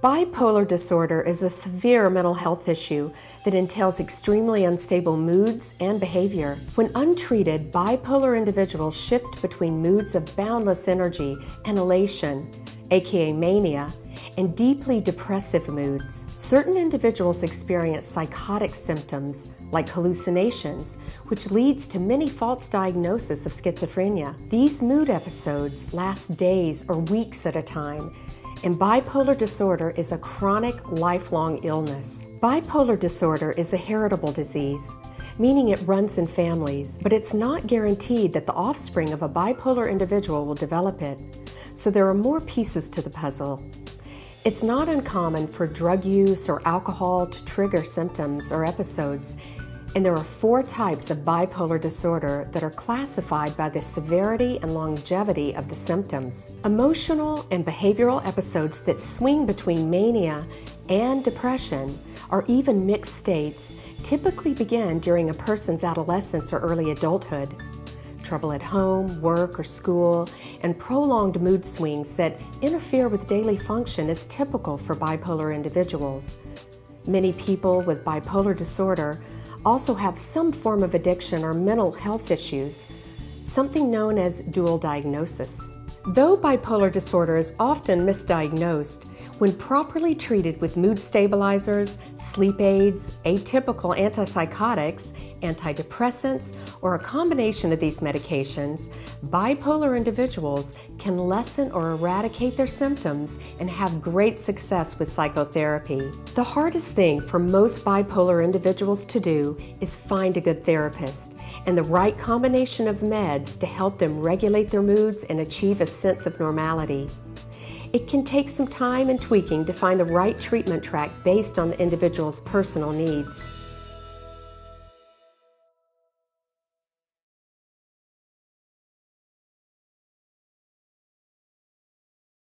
Bipolar disorder is a severe mental health issue that entails extremely unstable moods and behavior. When untreated, bipolar individuals shift between moods of boundless energy and elation, aka mania, and deeply depressive moods. Certain individuals experience psychotic symptoms like hallucinations, which leads to many false diagnoses of schizophrenia. These mood episodes last days or weeks at a time, and bipolar disorder is a chronic, lifelong illness. Bipolar disorder is a heritable disease, meaning it runs in families, but it's not guaranteed that the offspring of a bipolar individual will develop it, so there are more pieces to the puzzle. It's not uncommon for drug use or alcohol to trigger symptoms or episodes, and there are 4 types of bipolar disorder that are classified by the severity and longevity of the symptoms. Emotional and behavioral episodes that swing between mania and depression, or even mixed states, typically begin during a person's adolescence or early adulthood. Trouble at home, work, or school, and prolonged mood swings that interfere with daily function is typical for bipolar individuals. Many people with bipolar disorder also have some form of addiction or mental health issues, something known as dual diagnosis. Though bipolar disorder is often misdiagnosed, when properly treated with mood stabilizers, sleep aids, atypical antipsychotics, antidepressants, or a combination of these medications, bipolar individuals can lessen or eradicate their symptoms and have great success with psychotherapy. The hardest thing for most bipolar individuals to do is find a good therapist and the right combination of meds to help them regulate their moods and achieve a sense of normality. It can take some time and tweaking to find the right treatment track based on the individual's personal needs.